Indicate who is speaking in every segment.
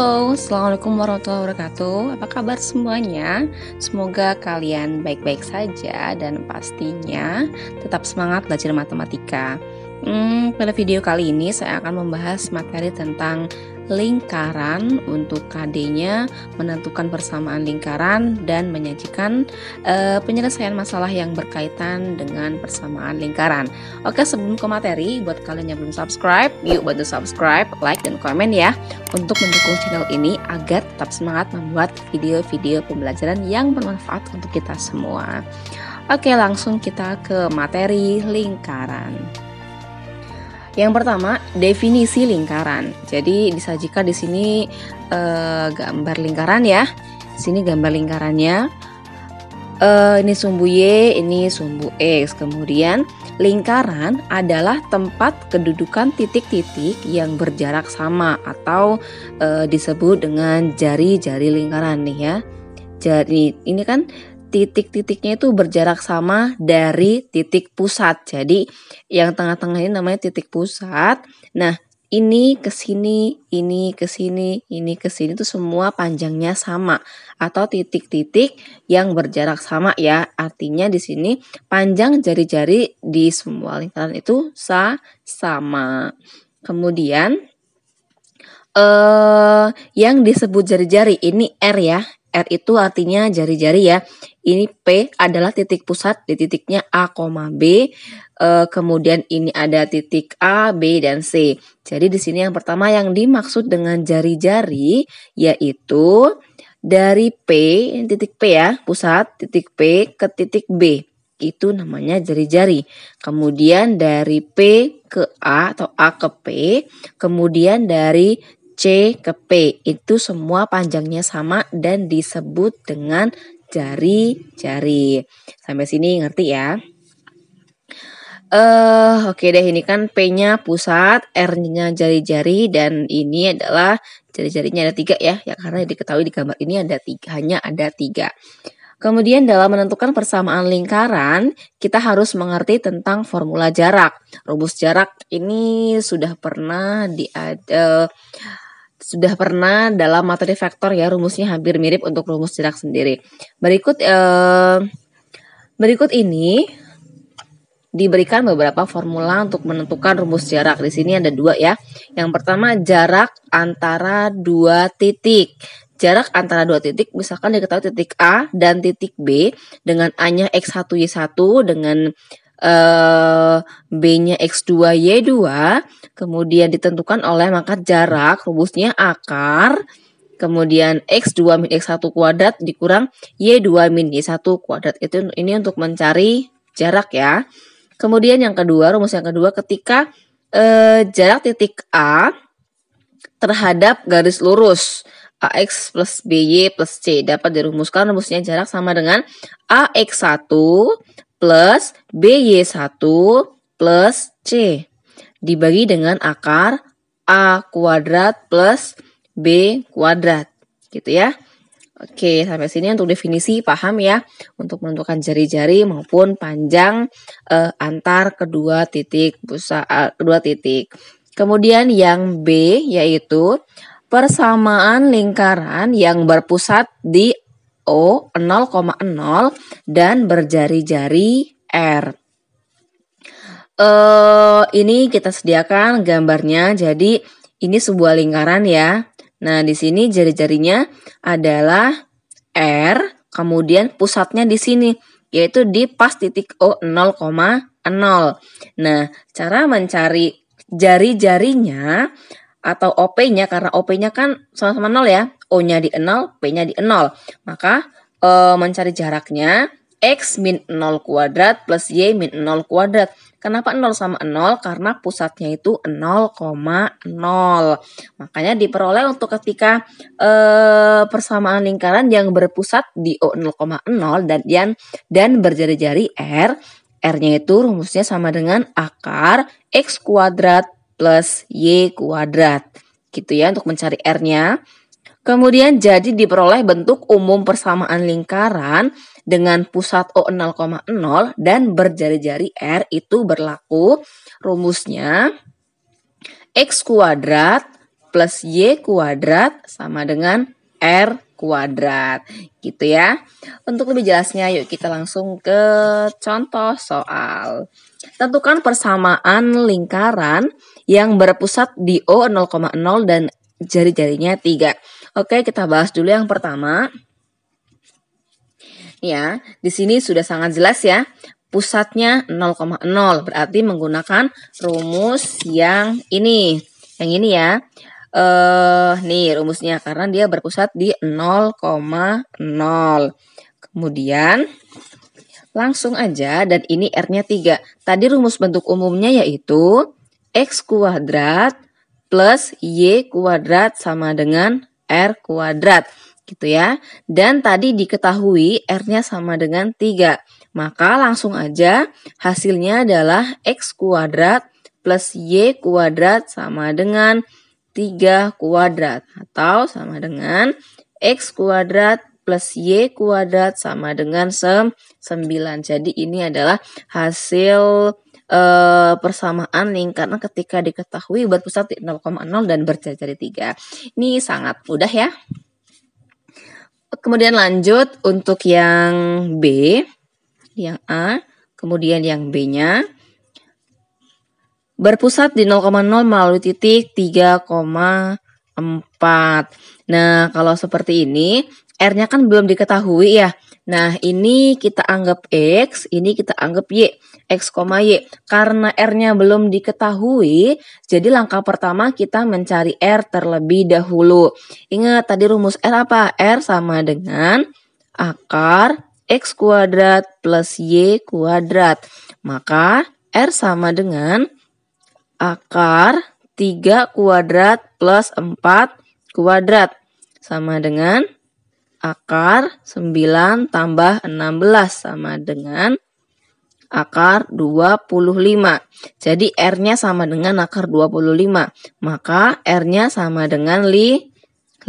Speaker 1: Halo, Assalamualaikum warahmatullahi wabarakatuh. Apa kabar semuanya? Semoga kalian baik-baik saja dan pastinya tetap semangat belajar matematika. Pada video kali ini saya akan membahas materi tentang lingkaran untuk KD-nya, menentukan persamaan lingkaran dan menyajikan penyelesaian masalah yang berkaitan dengan persamaan lingkaran. Oke, sebelum ke materi, buat kalian yang belum subscribe, yuk bantu subscribe, like, dan komen ya untuk mendukung channel ini agar tetap semangat membuat video-video pembelajaran yang bermanfaat untuk kita semua. Oke, langsung kita ke materi lingkaran. Yang pertama, definisi lingkaran. Jadi disajikan di sini gambar lingkaran ya. Di sini gambar lingkarannya. Ini sumbu Y, ini sumbu X. Kemudian lingkaran adalah tempat kedudukan titik-titik yang berjarak sama atau disebut dengan jari-jari lingkaran nih ya. Jadi ini kan titik-titiknya itu berjarak sama dari titik pusat. Jadi yang tengah-tengah ini namanya titik pusat. Nah, ini ke sini, ini ke sini, ini ke sini itu semua panjangnya sama atau titik-titik yang berjarak sama ya. Artinya di sini panjang jari-jari di semua lingkaran itu sama. Kemudian yang disebut jari-jari ini R ya. R itu artinya jari-jari ya. Ini P adalah titik pusat di titiknya A, B. Kemudian ini ada titik A, B, dan C. Jadi di sini yang pertama yang dimaksud dengan jari-jari yaitu dari P, titik P ya, pusat, titik P ke titik B. Itu namanya jari-jari. Kemudian dari P ke A atau A ke P. Kemudian dari C ke P, itu semua panjangnya sama dan disebut dengan jari-jari. Sampai sini ngerti ya? Oke deh, ini kan P-nya pusat, R-nya jari-jari, dan ini adalah jari-jarinya ada 3 ya. Ya karena diketahui di gambar ini ada 3, hanya ada 3. Kemudian dalam menentukan persamaan lingkaran, kita harus mengerti tentang formula jarak. Rumus jarak ini sudah pernah dalam materi vektor ya, rumusnya hampir mirip untuk rumus jarak sendiri. Berikut ini diberikan beberapa formula untuk menentukan rumus jarak. Di sini ada 2 ya. Yang pertama jarak antara 2 titik. Jarak antara 2 titik misalkan diketahui titik A dan titik B dengan A-nya X1 Y1 dengan B-nya X2 Y2, kemudian ditentukan oleh maka jarak rumusnya akar, kemudian X2 min X1 kuadrat dikurang Y2 min Y1 kuadrat. Ini untuk mencari jarak ya. Kemudian yang kedua, rumus yang kedua ketika jarak titik A terhadap garis lurus AX plus BY plus C dapat dirumuskan rumusnya jarak sama dengan AX1 plus BY1 plus C dibagi dengan akar A kuadrat plus B kuadrat gitu ya. Oke, sampai sini untuk definisi paham ya, untuk menentukan jari-jari maupun panjang antar kedua titik kedua titik. Kemudian yang B yaitu persamaan lingkaran yang berpusat di O 0,0 dan berjari-jari R. Ini kita sediakan gambarnya. Jadi ini sebuah lingkaran ya. Nah, di sini jari-jarinya adalah R, kemudian pusatnya di sini yaitu di pas titik O 0,0. Nah, cara mencari jari-jarinya atau OP-nya, karena OP-nya kan sama-sama 0 ya. O-nya di 0, P-nya di 0. Maka mencari jaraknya X min 0 kuadrat plus Y min 0 kuadrat. Kenapa 0 sama 0? Karena pusatnya itu 0,0. Makanya diperoleh untuk ketika persamaan lingkaran yang berpusat di O 0,0 dan berjari-jari R. R-nya itu rumusnya sama dengan akar X kuadrat plus Y kuadrat. Gitu ya untuk mencari R-nya. Kemudian jadi diperoleh bentuk umum persamaan lingkaran dengan pusat O 0,0 dan berjari-jari R itu berlaku rumusnya X kuadrat plus Y kuadrat sama dengan R kuadrat. Gitu ya. Untuk lebih jelasnya, yuk kita langsung ke contoh soal. Tentukan persamaan lingkaran yang berpusat di O 0,0 dan jari-jarinya 3. Oke, kita bahas dulu yang pertama. Ya, di sini sudah sangat jelas ya. Pusatnya 0,0, berarti menggunakan rumus yang ini. Yang ini ya. Nih rumusnya karena dia berpusat di 0,0. Kemudian langsung aja, dan ini R-nya 3. Tadi rumus bentuk umumnya yaitu X kuadrat plus Y kuadrat sama dengan R kuadrat. Gitu ya. Dan tadi diketahui R-nya sama dengan 3. Maka langsung aja hasilnya adalah X kuadrat plus Y kuadrat sama dengan 3 kuadrat. Atau sama dengan X kuadrat plus Y kuadrat sama dengan 9. Jadi ini adalah hasil persamaan lingkaran ketika diketahui berpusat di 0,0 dan berjari-jari 3. Ini sangat mudah ya. Kemudian lanjut untuk yang B, yang A, kemudian yang B-nya. Berpusat di 0,0 melalui titik 3,4. Nah, kalau seperti ini, R-nya kan belum diketahui ya. Nah, ini kita anggap X, ini kita anggap Y. X, Y. Karena R-nya belum diketahui, jadi langkah pertama kita mencari R terlebih dahulu. Ingat tadi rumus R apa? R sama dengan akar X kuadrat plus Y kuadrat. Maka R sama dengan akar 3 kuadrat plus 4 kuadrat. Sama dengan akar 9 tambah 16 sama dengan akar 25. Jadi R-nya sama dengan akar 25. Maka R-nya sama dengan 5.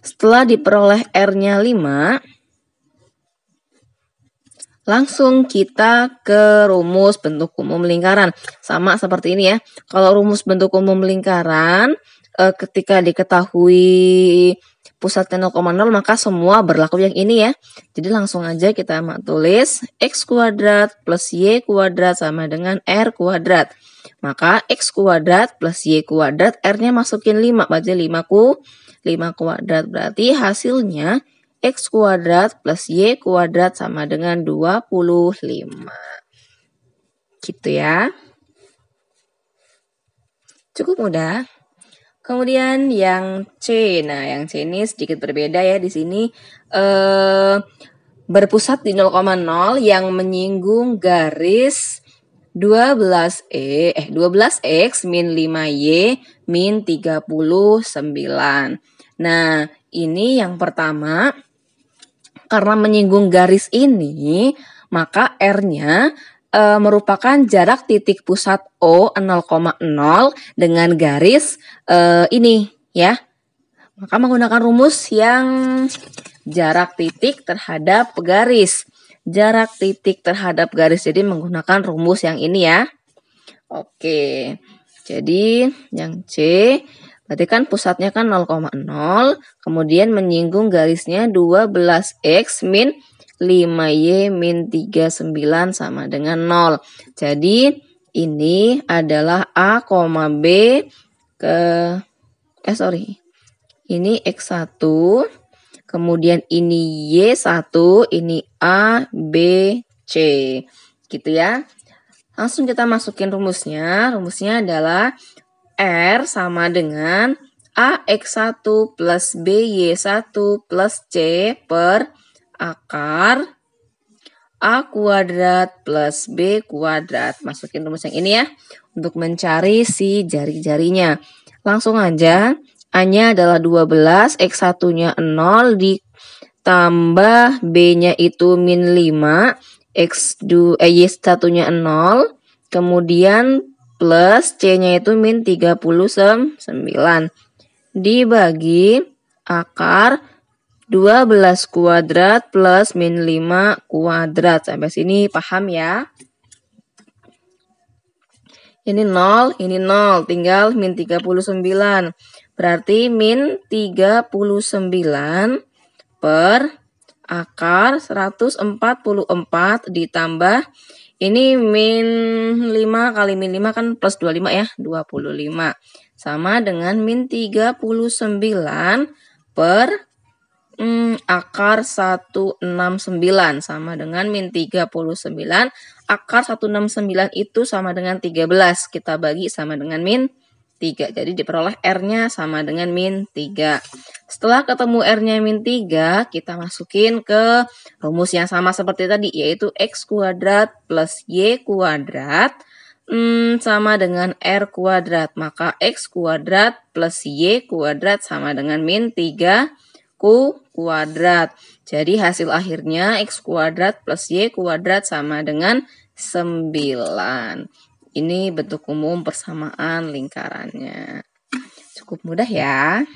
Speaker 1: Setelah diperoleh R-nya 5, langsung kita ke rumus bentuk umum lingkaran. Sama seperti ini ya. Kalau rumus bentuk umum lingkaran, ketika diketahui pusatnya 0,0 maka semua berlaku yang ini ya. Jadi langsung aja kita tulis X kuadrat plus Y kuadrat sama dengan R kuadrat. Maka X kuadrat plus Y kuadrat, R-nya masukin 5. Berarti 5 kuadrat. Berarti hasilnya X kuadrat plus Y kuadrat sama dengan 25. Gitu ya. Cukup mudah. Kemudian yang C. Nah, yang C ini sedikit berbeda ya di sini. Berpusat di 0,0 yang menyinggung garis 12X min 5Y min 39. Nah, ini yang pertama. Karena menyinggung garis ini, maka R-nya merupakan jarak titik pusat O 0,0 dengan garis ini ya. Maka menggunakan rumus yang jarak titik terhadap garis. Jarak titik terhadap garis. Jadi menggunakan rumus yang ini ya. Oke. Jadi yang C, berarti kan pusatnya kan 0,0, kemudian menyinggung garisnya 12X min 5Y min 39 sama dengan 0. Jadi ini adalah A, B ini X1, kemudian ini Y1, ini A, B, C. Gitu ya. Langsung kita masukin rumusnya. Rumusnya adalah R sama dengan AX1 plus BY1 plus C per akar A kuadrat plus B kuadrat. Masukin rumus yang ini ya, untuk mencari si jari-jarinya. Langsung aja, A-nya adalah 12, X1-nya 0, ditambah B-nya itu min 5, Y1-nya 0, kemudian plus C-nya itu min 39. Dibagi akar 12 kuadrat plus min 5 kuadrat. Sampai sini paham ya? Ini 0, tinggal min 39. Berarti min 39 per akar 144 ditambah ini min 5 kali min 5 kan plus 25 ya, 25. Sama dengan min 39 per akar 169 sama dengan min 39. Akar 169 itu sama dengan 13. Kita bagi sama dengan min 3. Jadi diperoleh R-nya sama dengan min 3. Setelah ketemu R-nya min 3, kita masukin ke rumus yang sama seperti tadi, yaitu X kuadrat plus Y kuadrat sama dengan R kuadrat. Maka X kuadrat plus Y kuadrat sama dengan min 3 kuadrat. Jadi hasil akhirnya X kuadrat plus Y kuadrat sama dengan 9. Ini bentuk umum persamaan lingkarannya. Cukup mudah ya.